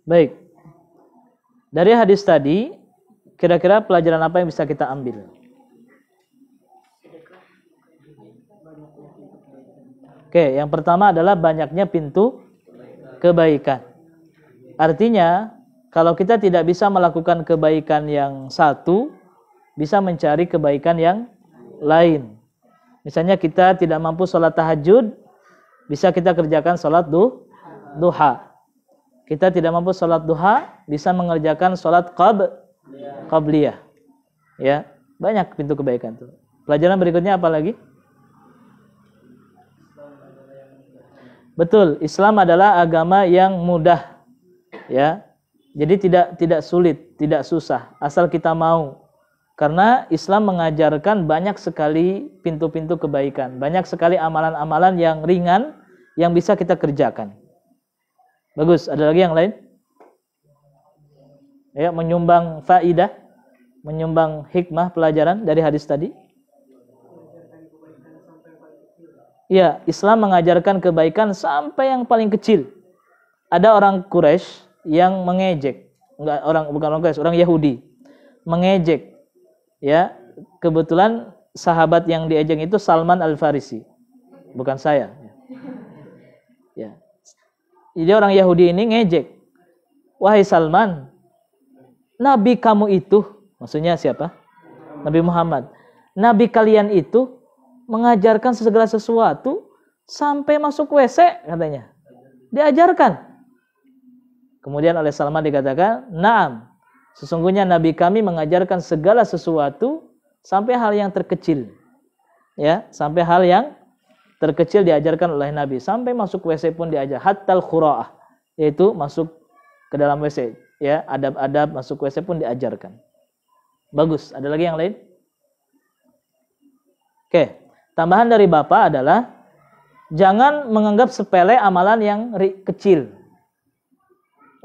Baik. Dari hadis tadi, kira-kira pelajaran apa yang bisa kita ambil? Oke, yang pertama adalah banyaknya pintu kebaikan. Artinya, kalau kita tidak bisa melakukan kebaikan yang satu, bisa mencari kebaikan yang lain. Misalnya kita tidak mampu sholat tahajud, bisa kita kerjakan sholat duha. Kita tidak mampu sholat duha, bisa mengerjakan sholat qabliyah. Ya, banyak pintu kebaikan itu. Pelajaran berikutnya apa lagi? Betul, Islam adalah agama yang mudah. Ya. Jadi tidak sulit, tidak susah, asal kita mau. Karena Islam mengajarkan banyak sekali pintu-pintu kebaikan, banyak sekali amalan-amalan yang ringan yang bisa kita kerjakan. Bagus, ada lagi yang lain? Ya, menyumbang faidah, menyumbang hikmah pelajaran dari hadis tadi. Ya, Islam mengajarkan kebaikan sampai yang paling kecil. Ada orang Quraisy yang mengejek, bukan orang Quraisy, orang Yahudi mengejek. Ya, kebetulan sahabat yang diejek itu Salman Al-Farisi, bukan saya. Ya. Jadi orang Yahudi ini ngejek. Wahai Salman, Nabi kamu itu, maksudnya siapa? Nabi Muhammad. Nabi kalian itu mengajarkan segala sesuatu sampai masuk WC katanya. Diajarkan. Kemudian oleh Salman dikatakan, "Na'am, sesungguhnya Nabi kami mengajarkan segala sesuatu sampai hal yang terkecil." Ya, sampai hal yang terkecil diajarkan oleh Nabi, sampai masuk WC pun diajar, hattal khura'ah, yaitu masuk ke dalam WC, ya, adab-adab masuk WC pun diajarkan. Bagus, ada lagi yang lain? Oke, tambahan dari Bapak adalah jangan menganggap sepele amalan yang kecil.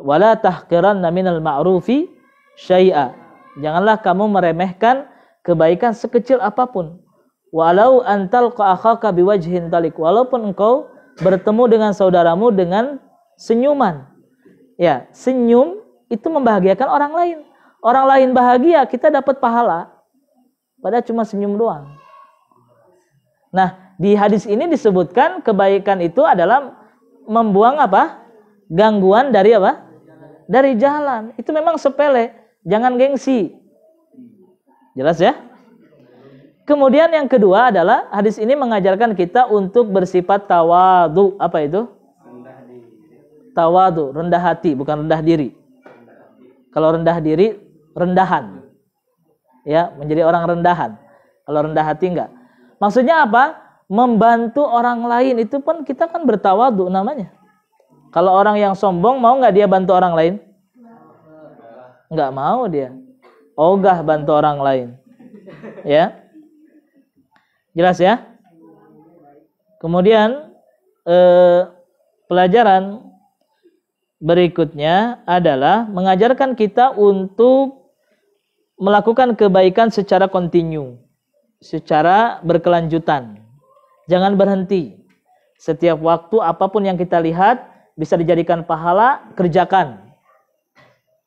Wala tahqiranna minal ma'rufi syai'a. Janganlah kamu meremehkan kebaikan sekecil apapun. Walau antal akhaka biwajhin talik, walaupun engkau bertemu dengan saudaramu dengan senyuman. Ya, senyum itu membahagiakan orang lain. Orang lain bahagia, kita dapat pahala. Padahal cuma senyum doang. Nah, di hadis ini disebutkan kebaikan itu adalah membuang apa? Gangguan dari apa? Dari jalan. Itu memang sepele, jangan gengsi. Jelas ya? Kemudian yang kedua adalah hadis ini mengajarkan kita untuk bersifat tawadu. Apa itu? Tawadu, rendah hati, bukan rendah diri. Kalau rendah diri, rendahan. Ya, menjadi orang rendahan. Kalau rendah hati enggak. Maksudnya apa? Membantu orang lain itu pun kita kan bertawadu namanya. Kalau orang yang sombong mau enggak dia bantu orang lain? Enggak mau dia. Ogah bantu orang lain. Ya. Jelas ya? Kemudian pelajaran berikutnya adalah mengajarkan kita untuk melakukan kebaikan secara kontinu, secara berkelanjutan. Jangan berhenti. Setiap waktu apapun yang kita lihat bisa dijadikan pahala, kerjakan.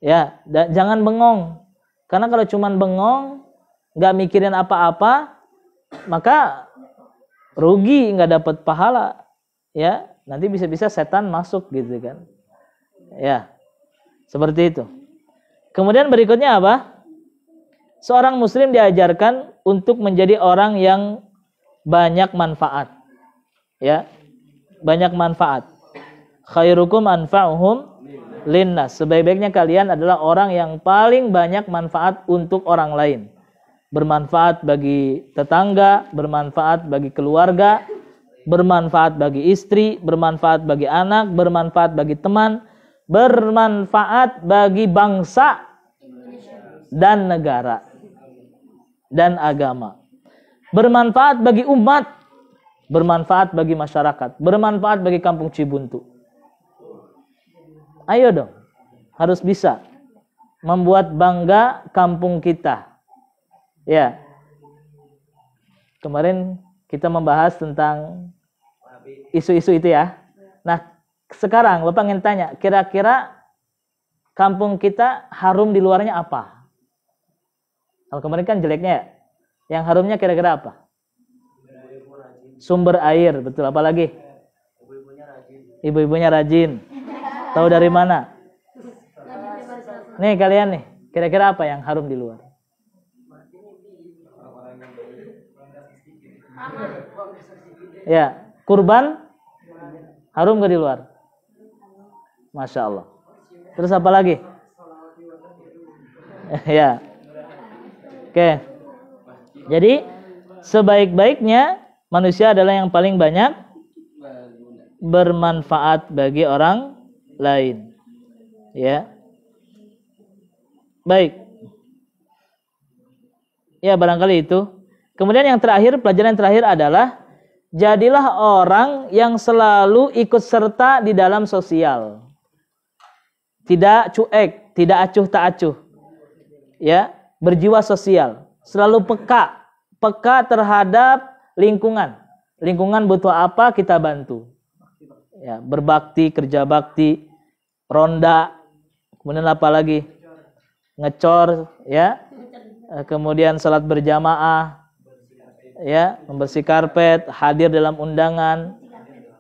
Ya, jangan bengong. Karena kalau cuman bengong, nggak mikirin apa-apa, maka rugi, nggak dapat pahala. Ya, nanti bisa-bisa setan masuk gitu kan. Ya, seperti itu. Kemudian berikutnya apa? Seorang muslim diajarkan untuk menjadi orang yang banyak manfaat. Ya, banyak manfaat. Khairukum anfa'uhum linnas. Sebaik-baiknya kalian adalah orang yang paling banyak manfaat untuk orang lain. Bermanfaat bagi tetangga, bermanfaat bagi keluarga, bermanfaat bagi istri, bermanfaat bagi anak, bermanfaat bagi teman, bermanfaat bagi bangsa dan negara dan agama. Bermanfaat bagi umat, bermanfaat bagi masyarakat, bermanfaat bagi kampung Cibuntu. Ayo dong, harus bisa membuat bangga kampung kita. Ya. Kemarin kita membahas tentang isu-isu itu ya. Nah, sekarang Bapak ingin tanya, kira-kira kampung kita harum di luarnya apa? Kalau kemarin kan jeleknya ya. Yang harumnya kira-kira apa? Sumber air, betul. Apa lagi? Ibu-ibunya rajin. Tahu dari mana? Nih kalian nih, kira-kira apa yang harum di luar? Ya, kurban harum gak di luar? Masya Allah. Terus apa lagi? Ya. Oke. Jadi sebaik-baiknya manusia adalah yang paling banyak bermanfaat bagi orang lain. Ya. Baik. Ya, barangkali itu. Kemudian yang terakhir, pelajaran yang terakhir adalah jadilah orang yang selalu ikut serta di dalam sosial. Tidak cuek, tidak acuh tak acuh. Ya, berjiwa sosial, selalu peka terhadap lingkungan. Lingkungan butuh apa, kita bantu. Ya, berbakti, kerja bakti, ronda, kemudian apa lagi? Ngecor, ya. Kemudian salat berjamaah, ya, membersih karpet, hadir dalam undangan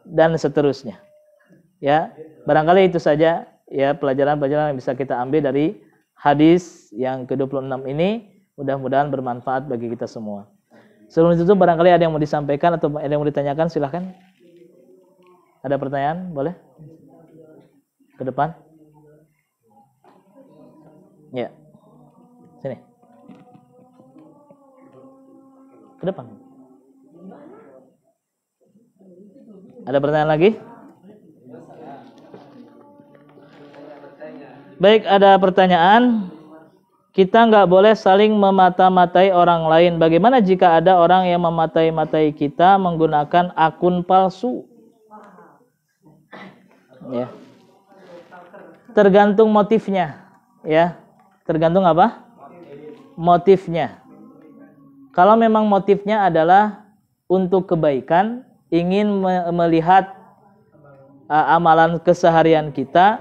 dan seterusnya. Ya, barangkali itu saja ya pelajaran-pelajaran yang bisa kita ambil dari hadis yang ke-26 ini. Mudah-mudahan bermanfaat bagi kita semua. Sebelum itu barangkali ada yang mau disampaikan atau ada yang mau ditanyakan, silahkan. Ada pertanyaan? Boleh? Ke depan. Ya. Sini. Ke depan. Ada pertanyaan lagi? Baik, ada pertanyaan. Kita nggak boleh saling memata-matai orang lain. Bagaimana jika ada orang yang mematai-matai kita menggunakan akun palsu? Ya. Tergantung motifnya. Ya. Tergantung apa? Motifnya. Kalau memang motifnya adalah untuk kebaikan, ingin melihat amalan keseharian kita,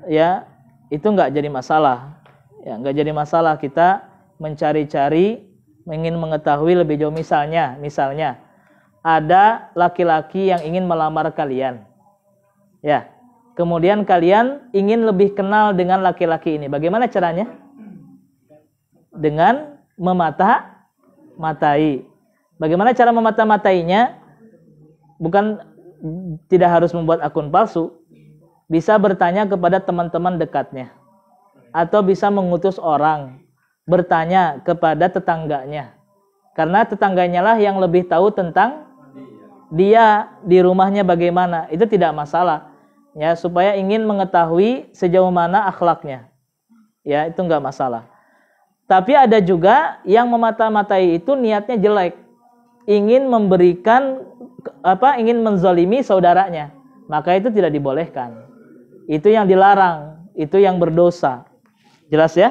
ya, itu nggak jadi masalah. Ya, nggak jadi masalah kita mencari-cari, ingin mengetahui lebih jauh. Misalnya ada laki-laki yang ingin melamar kalian, ya. Kemudian kalian ingin lebih kenal dengan laki-laki ini. Bagaimana caranya? Dengan memata-matai. Bagaimana cara memata-matainya? Bukan, tidak harus membuat akun palsu. Bisa bertanya kepada teman-teman dekatnya. Atau bisa mengutus orang bertanya kepada tetangganya. Karena tetangganya lah yang lebih tahu tentang dia di rumahnya bagaimana. Itu tidak masalah. Ya, supaya ingin mengetahui sejauh mana akhlaknya. Ya, itu enggak masalah. Tapi ada juga yang memata-matai itu niatnya jelek. Ingin memberikan ingin menzalimi saudaranya. Maka itu tidak dibolehkan. Itu yang dilarang, itu yang berdosa. Jelas ya?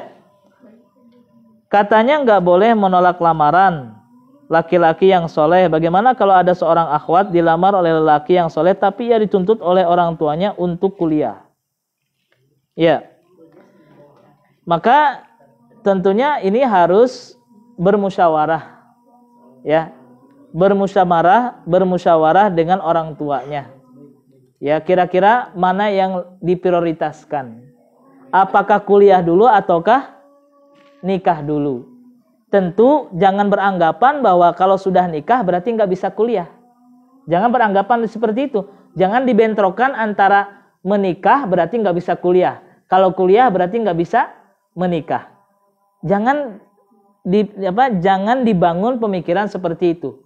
Katanya nggak boleh menolak lamaran laki-laki yang soleh. Bagaimana kalau ada seorang akhwat dilamar oleh lelaki yang soleh tapi ia dituntut oleh orang tuanya untuk kuliah? Ya. Maka tentunya ini harus bermusyawarah. Ya. Bermusyawarah dengan orang tuanya. Ya, kira-kira mana yang diprioritaskan? Apakah kuliah dulu ataukah nikah dulu? Tentu jangan beranggapan bahwa kalau sudah nikah berarti nggak bisa kuliah. Jangan beranggapan seperti itu. Jangan dibentrokan antara menikah berarti nggak bisa kuliah. Kalau kuliah berarti nggak bisa menikah. Jangan dibangun pemikiran seperti itu.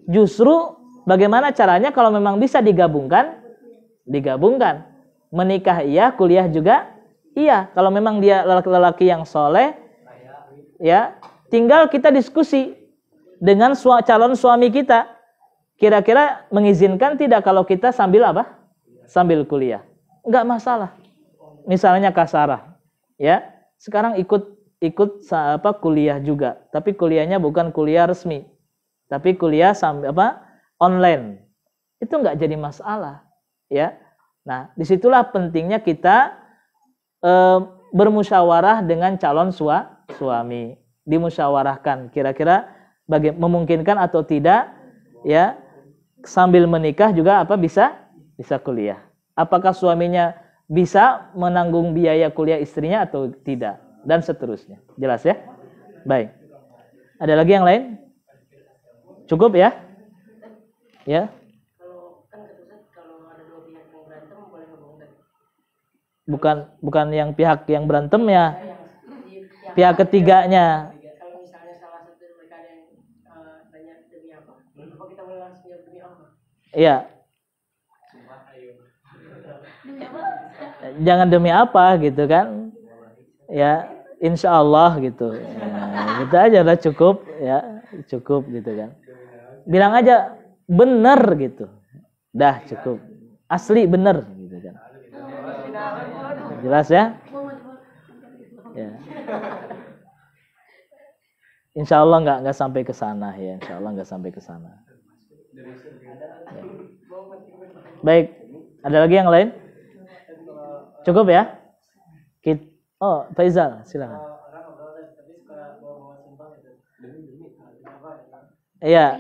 Justru bagaimana caranya kalau memang bisa digabungkan? Menikah iya, kuliah juga iya. Kalau memang dia lelaki yang soleh, ya, tinggal kita diskusi dengan calon suami kita. Kira-kira mengizinkan tidak kalau kita sambil apa? Sambil kuliah. Enggak masalah. Misalnya Kak Sarah, ya, sekarang ikut ikut kuliah juga, tapi kuliahnya bukan kuliah resmi, tapi kuliah online. Itu nggak jadi masalah, ya. Nah, disitulah pentingnya kita bermusyawarah dengan calon suami, dimusyawarahkan kira-kira memungkinkan atau tidak, ya. Sambil menikah juga bisa kuliah. Apakah suaminya bisa menanggung biaya kuliah istrinya atau tidak, dan seterusnya. Jelas ya? Baik. Ada lagi yang lain? Cukup ya? Ya. Bukan yang pihak yang berantem ya. Pihak ketiganya. Kalau misalnya salah satu dari mereka ada yang tanya demi apa? Apa kita boleh langsung jawab demi apa? Iya. Jangan demi apa gitu kan? Ya, insya Allah gitu. Ya, gitu aja lah, cukup ya, cukup gitu kan. Bilang aja bener gitu. Dah cukup. Asli bener gitu kan. Jelas ya? Ya. Insya Allah nggak sampai ke sana ya. Insya Allah nggak sampai ke sana. Ya. Baik. Ada lagi yang lain? Cukup ya? Oh, Faizal, silakan. Iya.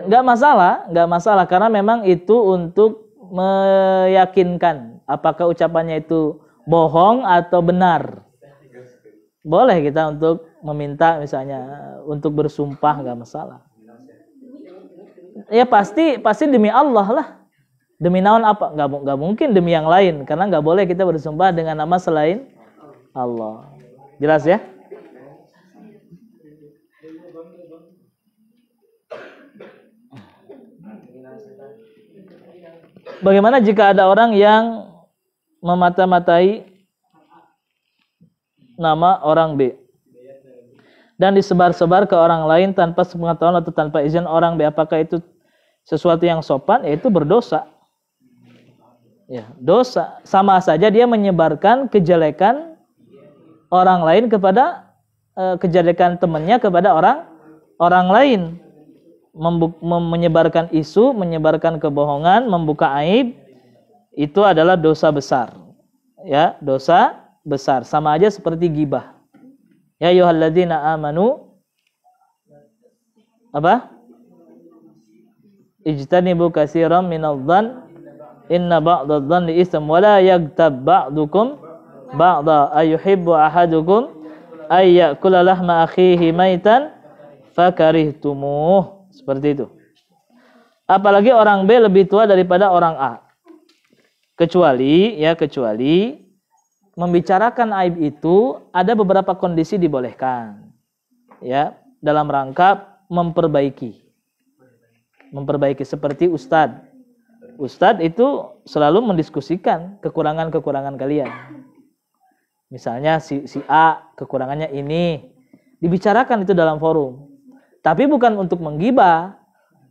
Nggak masalah karena memang itu untuk meyakinkan apakah ucapannya itu bohong atau benar. Boleh kita untuk meminta misalnya untuk bersumpah, nggak masalah. Ya pasti demi Allah lah. Demi naon apa? Nggak mungkin demi yang lain, karena nggak boleh kita bersumpah dengan nama selain Allah. Jelas ya? Bagaimana jika ada orang yang memata-matai nama orang B dan disebar-sebar ke orang lain tanpa sepengetahuan atau tanpa izin orang B? Apakah itu sesuatu yang sopan? Ya, itu berdosa. Ya, dosa. Sama saja dia menyebarkan kejelekan orang lain kepada kejelekan temannya kepada orang lain. Menyebarkan isu, menyebarkan kebohongan, membuka aib, itu adalah dosa besar. Ya, dosa besar. Sama aja seperti ghibah. Ya ayyuhalladzina amanu ijtanibu katsiran minadh-dhann inna ba'dadh-dhanni itsm wa la yaghtab ba'dukum ba'dha ayuhibbu ahadukum ay ya'kula lahma akhihi maitan fakarihtumuh. Seperti itu. Apalagi orang B lebih tua daripada orang A. Kecuali membicarakan aib itu ada beberapa kondisi dibolehkan. Ya, dalam rangka memperbaiki seperti ustadz. Ustadz itu selalu mendiskusikan kekurangan-kekurangan kalian. Misalnya si A kekurangannya ini, dibicarakan itu dalam forum. Tapi bukan untuk menggibah,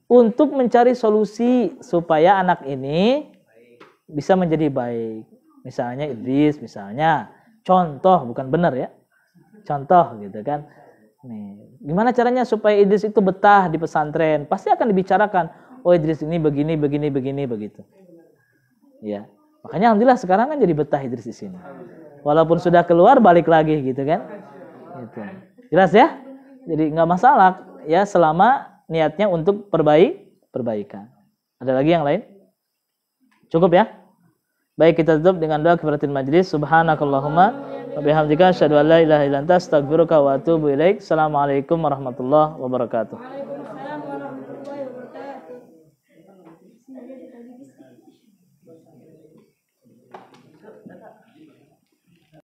untuk mencari solusi supaya anak ini bisa menjadi baik. Misalnya Idris, contoh, bukan benar ya, contoh gitu kan. Nih, gimana caranya supaya Idris itu betah di pesantren? Pasti akan dibicarakan. Oh, Idris ini begini begitu. Ya, makanya alhamdulillah sekarang kan jadi betah Idris di sini. Walaupun sudah keluar balik lagi gitu kan. Gitu. Jelas ya? Jadi nggak masalah ya selama niatnya untuk perbaikan. Ada lagi yang lain? Cukup ya? Baik, kita tutup dengan doa kifaratul majlis. Subhanakallahumma wa bihamdika asyhadu an la ilaha illa anta astaghfiruka wa atubu ilaik. Assalamualaikum warahmatullahi wabarakatuh.